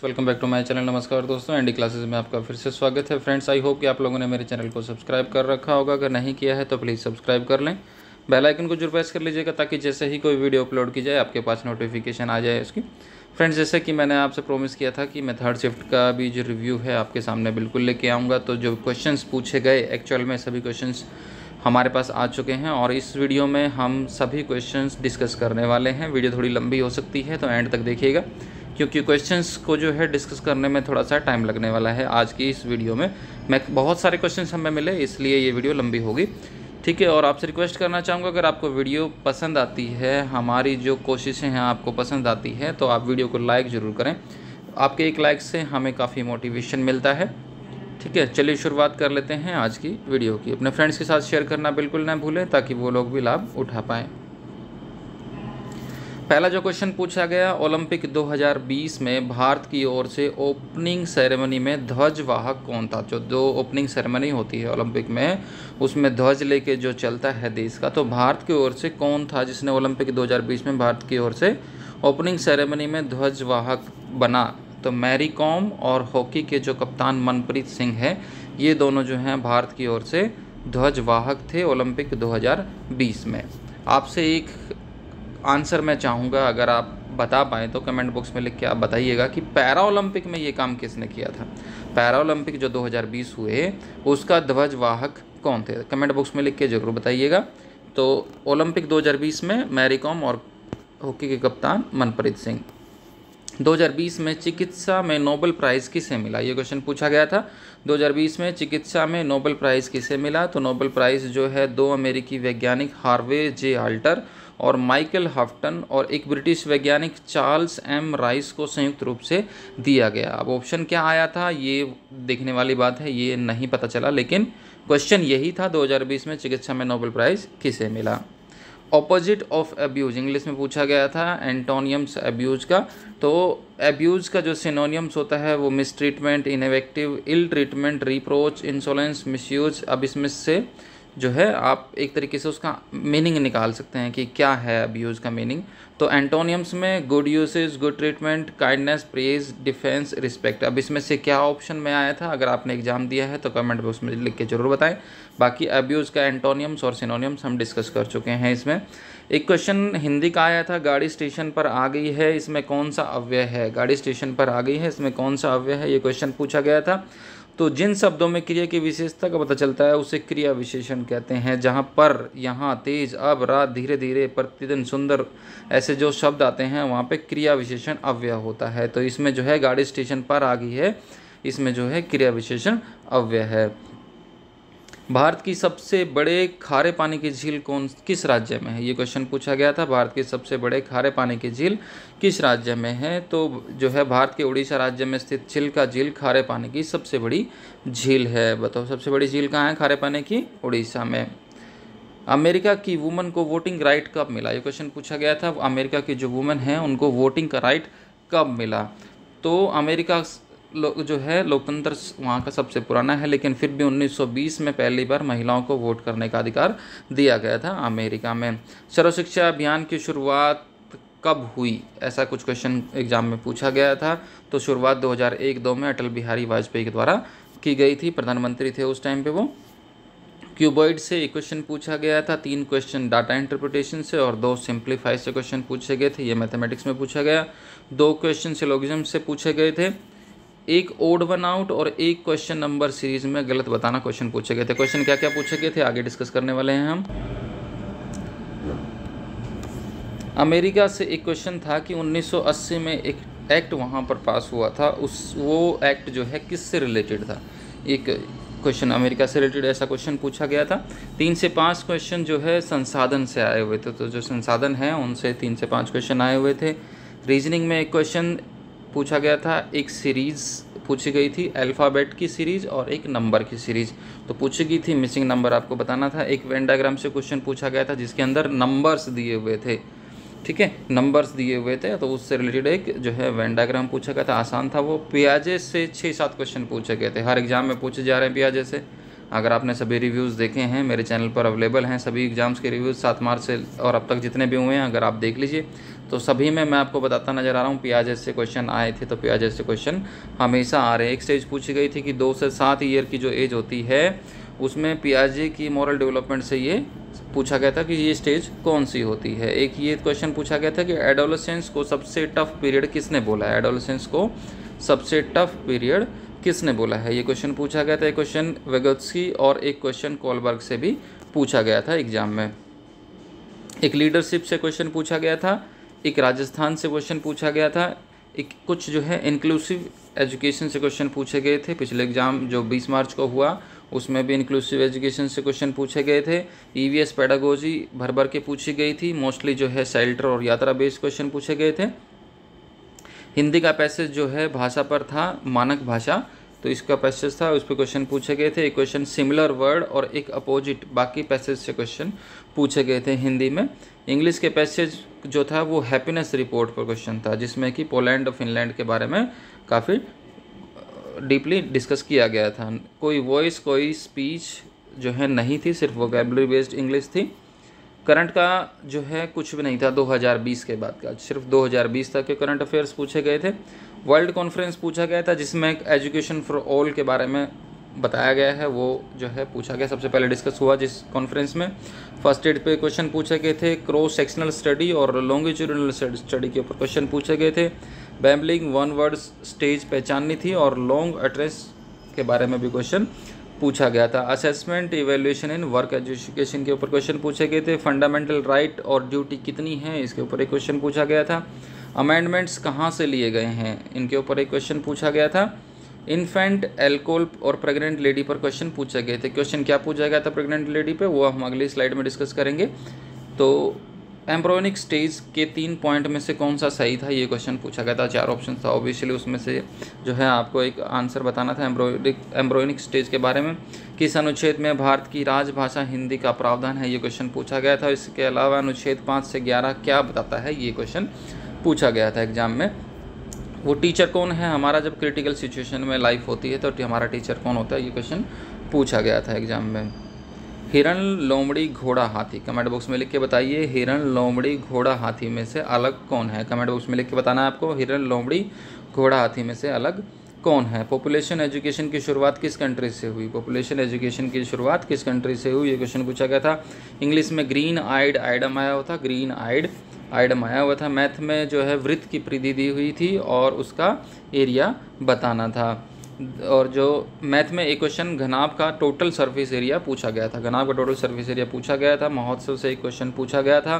Welcome back to my channel. नमस्कार दोस्तों, ND classes में आपका फिर से स्वागत है। फ्रेंड्स, आई होप कि आप लोगों ने मेरे चैनल को सब्सक्राइब कर रखा होगा। अगर नहीं किया है तो प्लीज़ सब्सक्राइब कर लें, बेल आइकन को जरूर प्रेस कर लीजिएगा ताकि जैसे ही कोई वीडियो अपलोड की जाए आपके पास नोटिफिकेशन आ जाए उसकी। फ्रेंड्स, जैसे कि मैंने आपसे प्रॉमिस किया था कि मैं थर्ड शिफ्ट का भी जो रिव्यू है आपके सामने बिल्कुल लेके आऊँगा। तो जो क्वेश्चंस पूछे गए एक्चुअल में सभी क्वेश्चंस हमारे पास आ चुके हैं और इस वीडियो में हम सभी क्वेश्चंस डिस्कस करने वाले हैं। वीडियो थोड़ी लंबी हो सकती है तो एंड तक देखिएगा, क्योंकि क्वेश्चंस को जो है डिस्कस करने में थोड़ा सा टाइम लगने वाला है। आज की इस वीडियो में बहुत सारे क्वेश्चंस हमें मिले, इसलिए ये वीडियो लंबी होगी, ठीक है। और आपसे रिक्वेस्ट करना चाहूँगा, अगर आपको वीडियो पसंद आती है, हमारी जो कोशिशें हैं आपको पसंद आती है, तो आप वीडियो को लाइक ज़रूर करें। आपके एक लाइक से हमें काफ़ी मोटिवेशन मिलता है, ठीक है। चलिए शुरुआत कर लेते हैं आज की वीडियो की। अपने फ्रेंड्स के साथ शेयर करना बिल्कुल ना भूलें ताकि वो लोग भी लाभ उठा पाएँ। पहला जो क्वेश्चन पूछा गया, ओलंपिक 2020 में भारत की ओर से ओपनिंग सेरेमनी में ध्वजवाहक कौन था। जो ओपनिंग सेरेमनी होती है ओलंपिक में, उसमें ध्वज लेके जो चलता है देश का, तो भारत की ओर से कौन था जिसने ओलंपिक 2020 में भारत की ओर से ओपनिंग सेरेमनी में ध्वजवाहक बना। तो मैरी कॉम और हॉकी के जो कप्तान मनप्रीत सिंह है, ये दोनों जो हैं भारत की ओर से ध्वजवाहक थे ओलंपिक 2020 में। आपसे एक आंसर मैं चाहूँगा, अगर आप बता पाएँ तो कमेंट बॉक्स में लिख के आप बताइएगा कि पैरा ओलंपिक में ये काम किसने किया था। पैरा ओलंपिक जो 2020 हुए उसका ध्वजवाहक कौन थे, कमेंट बॉक्स में लिख के ज़रूर बताइएगा। तो ओलंपिक 2020 में मैरी कॉम और हॉकी के कप्तान मनप्रीत सिंह। 2020 में चिकित्सा में नोबेल प्राइज़ किसे मिला, ये क्वेश्चन पूछा गया था। 2020 में चिकित्सा में नोबेल प्राइज़ किसे मिला। तो नोबेल प्राइज़ जो है 2 अमेरिकी वैज्ञानिक हार्वे जे आल्टर और माइकल हाफ्टन और एक ब्रिटिश वैज्ञानिक चार्ल्स एम राइस को संयुक्त रूप से दिया गया। अब ऑप्शन क्या आया था ये देखने वाली बात है, ये नहीं पता चला, लेकिन क्वेश्चन यही था 2020 में चिकित्सा में नोबेल प्राइज़ किसे मिला। ऑपोजिट ऑफ एब्यूज इंग्लिश में पूछा गया था, एंटोनियम्स एब्यूज का। तो एब्यूज का जो सिनोनियम्स होता है वो mistreatment, ineffective, ill treatment, reproach, insolence, misuse. अब इसमें से जो है आप एक तरीके से उसका मीनिंग निकाल सकते हैं कि क्या है अब्यूज़ का मीनिंग। तो एंटोनियम्स में good usage, good treatment, kindness, praise, defence, respect. अब इसमें से क्या ऑप्शन में आया था, अगर आपने एग्जाम दिया है तो कमेंट बॉक्स में लिख के जरूर बताएं। बाकी अब्यूज़ का एंटोनियम्स और सिनोनियम्स हम डिस्कस कर चुके हैं। इसमें एक क्वेश्चन हिंदी का आया था, गाड़ी स्टेशन पर आ गई है, इसमें कौन सा अव्यय है। गाड़ी स्टेशन पर आ गई है, इसमें कौन सा अव्यय है, ये क्वेश्चन पूछा गया था। तो जिन शब्दों में क्रिया की विशेषता का पता चलता है उसे क्रिया विशेषण कहते हैं। जहाँ पर, यहाँ, तेज, अब, रात, धीरे धीरे, प्रतिदिन, सुंदर, ऐसे जो शब्द आते हैं वहाँ पे क्रिया विशेषण अव्यय होता है। तो इसमें जो है गाड़ी स्टेशन पर आ गई है, इसमें जो है क्रिया विशेषण अव्यय है। भारत की सबसे बड़े खारे पानी की झील किस राज्य में है, ये क्वेश्चन पूछा गया था। भारत के सबसे बड़े खारे पानी की झील किस राज्य में है। तो जो है भारत के उड़ीसा राज्य में स्थित चिल्का झील खारे पानी की सबसे बड़ी झील है। बताओ सबसे बड़ी झील कहाँ है खारे पानी की, उड़ीसा में। अमेरिका की वुमन को वोटिंग राइट कब मिला, ये क्वेश्चन पूछा गया था। अमेरिका की जो वुमन हैं उनको वोटिंग का राइट कब मिला। तो अमेरिका जो है लोकतंत्र वहाँ का सबसे पुराना है, लेकिन फिर भी 1920 में पहली बार महिलाओं को वोट करने का अधिकार दिया गया था अमेरिका में। सर्व शिक्षा अभियान की शुरुआत कब हुई, ऐसा कुछ क्वेश्चन एग्जाम में पूछा गया था। तो शुरुआत 2001-2 में अटल बिहारी वाजपेयी के द्वारा की गई थी, प्रधानमंत्री थे उस टाइम पे वो। क्यूबॉइड से एक क्वेश्चन पूछा गया था, 3 क्वेश्चन डाटा इंटरप्रिटेशन से और 2 सिंप्लीफाई से क्वेश्चन पूछे गए थे, ये मैथमेटिक्स में पूछा गया। 2 क्वेश्चन सिलोगिज्म से पूछे गए थे, एक ओड वन आउट और एक क्वेश्चन नंबर सीरीज में गलत बताना क्वेश्चन पूछे गए थे। क्वेश्चन क्या क्या पूछे गए थे आगे डिस्कस करने वाले हैं हम। अमेरिका से एक क्वेश्चन था कि 1980 में एक एक्ट वहाँ पर पास हुआ था, वो एक्ट जो है किससे रिलेटेड था। एक क्वेश्चन अमेरिका से रिलेटेड ऐसा क्वेश्चन पूछा गया था। 3 से 5 क्वेश्चन जो है संसाधन से आए हुए थे, तो जो संसाधन हैं उनसे 3 से 5 क्वेश्चन आए हुए थे। रीजनिंग में एक क्वेश्चन पूछा गया था, एक सीरीज़ पूछी गई थी, अल्फ़ाबेट की सीरीज़ और एक नंबर की सीरीज़ तो पूछी गई थी। मिसिंग नंबर आपको बताना था। एक वेन डायग्राम से क्वेश्चन पूछा गया था जिसके अंदर नंबर्स दिए हुए थे, ठीक है, नंबर्स दिए हुए थे, तो उससे रिलेटेड एक जो है वेन डायग्राम पूछा गया था, आसान था वो। पियाजे से 6-7 क्वेश्चन पूछे गए थे, हर एग्जाम में पूछे जा रहे हैं पियाजे से। अगर आपने सभी रिव्यूज़ देखे हैं, मेरे चैनल पर अवेलेबल हैं सभी एग्ज़ाम्स के रिव्यूज़ 7 मार्च से और अब तक जितने भी हुए हैं, अगर आप देख लीजिए तो सभी में मैं आपको बताता नज़र आ रहा हूँ पियाजे से क्वेश्चन आए थे। तो पियाजे से क्वेश्चन हमेशा आ रहे हैं। एक स्टेज पूछी गई थी कि 2 से 7 ईयर की जो एज होती है उसमें पियाजे की मॉरल डेवलपमेंट से ये पूछा गया था कि ये स्टेज कौन सी होती है। एक ये क्वेश्चन पूछा गया था कि एडोलेसेंस को सबसे टफ पीरियड किसने बोला है, एडोलेसेंस को सबसे टफ पीरियड किसने बोला है, ये क्वेश्चन पूछा गया था। एक क्वेश्चन वेगोत्स्की और एक क्वेश्चन कोलबर्ग से भी पूछा गया था एग्जाम में। एक लीडरशिप से क्वेश्चन पूछा गया था, एक राजस्थान से क्वेश्चन पूछा गया था, एक कुछ जो है इंक्लूसिव एजुकेशन से क्वेश्चन पूछे गए थे। पिछले एग्ज़ाम जो 20 मार्च को हुआ उसमें भी इंक्लूसिव एजुकेशन से क्वेश्चन पूछे गए थे। ईवीएस पेडागोजी भर भर के पूछी गई थी। मोस्टली जो है सेल्टर और यात्रा बेस्ड क्वेश्चन पूछे गए थे। हिंदी का पैसेज जो है भाषा पर था, मानक भाषा, तो इसका पैसेज था, उस पर क्वेश्चन पूछे गए थे। एक क्वेश्चन सिमिलर वर्ड और एक अपोजिट, बाकी पैसेज से क्वेश्चन पूछे गए थे हिंदी में। इंग्लिश के पैसेज जो था वो हैप्पीनेस रिपोर्ट पर क्वेश्चन था, जिसमें कि पोलैंड और फिनलैंड के बारे में काफ़ी डीपली डिस्कस किया गया था। कोई वॉइस, कोई स्पीच जो है नहीं थी, सिर्फ वोकैबुलरी बेस्ड इंग्लिश थी। करंट का जो है कुछ भी नहीं था 2020 के बाद का, सिर्फ 2020 तक के करंट अफेयर्स पूछे गए थे। वर्ल्ड कॉन्फ्रेंस पूछा गया था जिसमें एजुकेशन फॉर ऑल के बारे में बताया गया है, वो जो है पूछा गया, सबसे पहले डिस्कस हुआ जिस कॉन्फ्रेंस में। फर्स्ट एड पे क्वेश्चन पूछे गए थे। क्रॉस सेक्शनल स्टडी और लॉन्गिट्यूडिनल स्टडी के ऊपर क्वेश्चन पूछे गए थे। बैम्बलिंग वन वर्ड स्टेज पहचाननी थी और लॉन्ग एड्रेस के बारे में भी क्वेश्चन पूछा गया था। Assessment evaluation in work education के ऊपर क्वेश्चन पूछे गए थे। फंडामेंटल राइट और ड्यूटी कितनी है, इसके ऊपर एक क्वेश्चन पूछा गया था। अमेंडमेंट्स कहाँ से लिए गए हैं, इनके ऊपर एक क्वेश्चन पूछा गया था। इन्फेंट, एल्कोहल और प्रेग्नेंट लेडी पर क्वेश्चन पूछे गए थे। क्वेश्चन क्या पूछा गया था प्रेग्नेंट लेडी पे, वो हम अगली स्लाइड में डिस्कस करेंगे। तो एम्ब्रोनिक स्टेज के 3 पॉइंट में से कौन सा सही था, ये क्वेश्चन पूछा गया था। 4 ऑप्शन था, ऑब्वियसली उसमें से जो है आपको एक आंसर बताना था एम्ब्रोनिक स्टेज के बारे में। किस अनुच्छेद में भारत की राजभाषा हिंदी का प्रावधान है, ये क्वेश्चन पूछा गया था। इसके अलावा अनुच्छेद 5 से 11 क्या बताता है, ये क्वेश्चन पूछा गया था एग्जाम में। वो टीचर कौन है हमारा जब क्रिटिकल सिचुएशन में लाइफ होती है, तो हमारा टीचर कौन होता है, ये क्वेश्चन पूछा गया था एग्जाम में। हिरण, लोमड़ी, घोड़ा, हाथी, कमेंट बॉक्स में लिख के बताइए हिरण, लोमड़ी, घोड़ा, हाथी में से अलग कौन है। कमेंट बॉक्स में लिख के बताना है आपको, हिरण, लोमड़ी, घोड़ा, हाथी में से अलग कौन है। पॉपुलेशन एजुकेशन की शुरुआत किस कंट्री से हुई, पॉपुलेशन एजुकेशन की शुरुआत किस कंट्री से हुई, ये क्वेश्चन पूछा गया था। इंग्लिश में ग्रीन आइड, आइडम आया हुआ था, ग्रीन आइड, आइडम आया हुआ था। मैथ में जो है वृत्त की परिधि दी हुई थी और उसका एरिया बताना था। और जो मैथ में एक क्वेश्चन घनाभ का टोटल सरफेस एरिया पूछा गया था, घनाभ का टोटल सरफेस एरिया पूछा गया था। महोत्सव से एक क्वेश्चन पूछा गया था।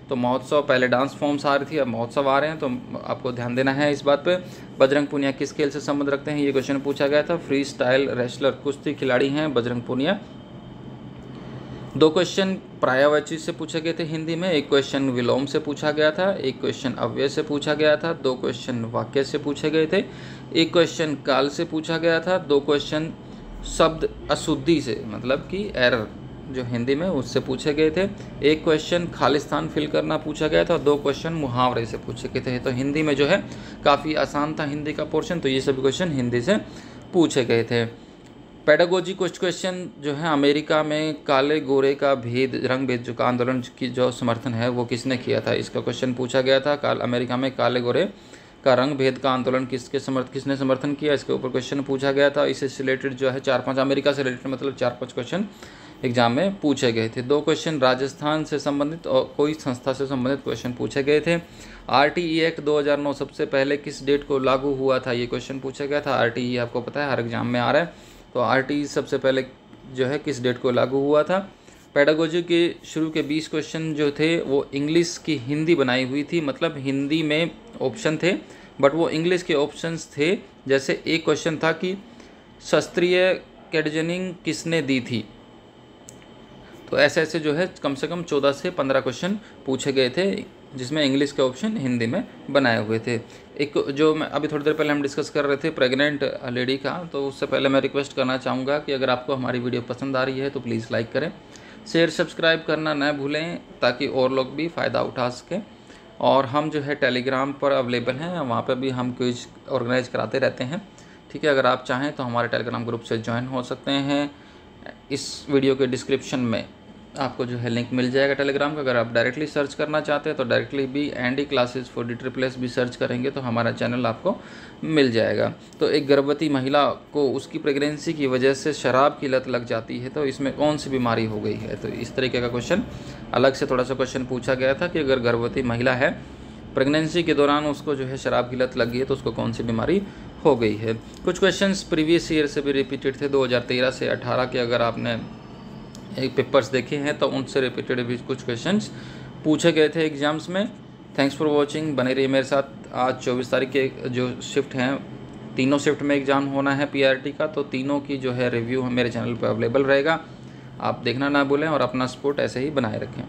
तो महोत्सव पहले डांस फॉर्म्स आ रही थी, अब महोत्सव आ रहे हैं, तो आपको ध्यान देना है इस बात पे। बजरंग पूनिया किस खेल से संबंध रखते हैं, ये क्वेश्चन पूछा गया था। फ्री स्टाइल रेसलर, कुश्ती खिलाड़ी हैं बजरंग पूनिया। 2 क्वेश्चन पर्यायवाची से पूछे गए थे हिंदी में, एक क्वेश्चन विलोम से पूछा गया था, एक क्वेश्चन अव्यय से पूछा गया था, 2 क्वेश्चन वाक्य से पूछे गए थे, एक क्वेश्चन काल से पूछा गया था, 2 क्वेश्चन शब्द अशुद्धि से, मतलब कि एरर जो हिंदी में उससे पूछे गए थे, एक क्वेश्चन खालिस्तान फिल करना पूछा गया था, 2 क्वेश्चन मुहावरे से पूछे गए थे। तो हिंदी में जो है काफ़ी आसान था हिंदी का पोर्शन, तो ये सभी क्वेश्चन हिंदी से पूछे गए थे। पेडागोजी कुछ क्वेश्चन जो है, अमेरिका में काले गोरे का भेद, रंग भेद जो का आंदोलन की जो समर्थन है वो किसने किया था, इसका क्वेश्चन पूछा गया था। अमेरिका में काले गोरे का रंग भेद का आंदोलन किसने समर्थन किया, इसके ऊपर क्वेश्चन पूछा गया था। इससे रिलेटेड जो है 4-5 अमेरिका से रिलेटेड मतलब 4-5 क्वेश्चन एग्जाम में पूछे गए थे। 2 क्वेश्चन राजस्थान से संबंधित और कोई संस्था से संबंधित क्वेश्चन पूछे गए थे। RTE एक्ट 2009 सबसे पहले किस डेट को लागू हुआ था, ये क्वेश्चन पूछा गया था। RTE आपको पता है हर एग्जाम में आ रहा है, तो RTE सबसे पहले जो है किस डेट को लागू हुआ था। पेडागोजी के शुरू के 20 क्वेश्चन जो थे वो इंग्लिश की हिंदी बनाई हुई थी, मतलब हिंदी में ऑप्शन थे बट वो इंग्लिश के ऑप्शंस थे। जैसे एक क्वेश्चन था कि शास्त्रीय कैडजनिंग किसने दी थी, तो ऐसे जो है कम से कम 14 से 15 क्वेश्चन पूछे गए थे जिसमें इंग्लिश के ऑप्शन हिंदी में बनाए हुए थे। एक जो मैं अभी थोड़ी देर पहले हम डिस्कस कर रहे थे प्रेग्नेंट लेडी का, तो उससे पहले मैं रिक्वेस्ट करना चाहूँगा कि अगर आपको हमारी वीडियो पसंद आ रही है तो प्लीज़ लाइक करें, शेयर सब्सक्राइब करना न भूलें ताकि और लोग भी फ़ायदा उठा सकें। और हम जो है टेलीग्राम पर अवेलेबल हैं, वहाँ पर भी हम क्विज ऑर्गेनाइज कराते रहते हैं। ठीक है, अगर आप चाहें तो हमारे टेलीग्राम ग्रुप से ज्वाइन हो सकते हैं। इस वीडियो के डिस्क्रिप्शन में आपको जो है लिंक मिल जाएगा टेलीग्राम का। अगर आप डायरेक्टली सर्च करना चाहते हैं तो डायरेक्टली भी एनडी क्लासेस फॉर DSSS भी सर्च करेंगे तो हमारा चैनल आपको मिल जाएगा। तो एक गर्भवती महिला को उसकी प्रेगनेंसी की वजह से शराब की लत लग जाती है, तो इसमें कौन सी बीमारी हो गई है। तो इस तरीके का क्वेश्चन अलग से थोड़ा सा क्वेश्चन पूछा गया था कि अगर गर्भवती महिला है, प्रेगनेंसी के दौरान उसको जो है शराब की लत लग गई है तो उसको कौन सी बीमारी हो गई है। कुछ क्वेश्चंस प्रीवियस ईयर से भी रिपीटेड थे, 2013 से 18 के अगर आपने पेपर्स देखे हैं तो उनसे रिपीटेड भी कुछ क्वेश्चंस पूछे गए थे एग्जाम्स में। थैंक्स फॉर वॉचिंग, बने रहिए मेरे साथ। आज 24 तारीख के जो शिफ्ट हैं, तीनों शिफ्ट में एग्ज़ाम होना है PRT का, तो तीनों की जो है रिव्यू मेरे चैनल पर अवेलेबल रहेगा। आप देखना ना भूलें और अपना सपोर्ट ऐसे ही बनाए रखें।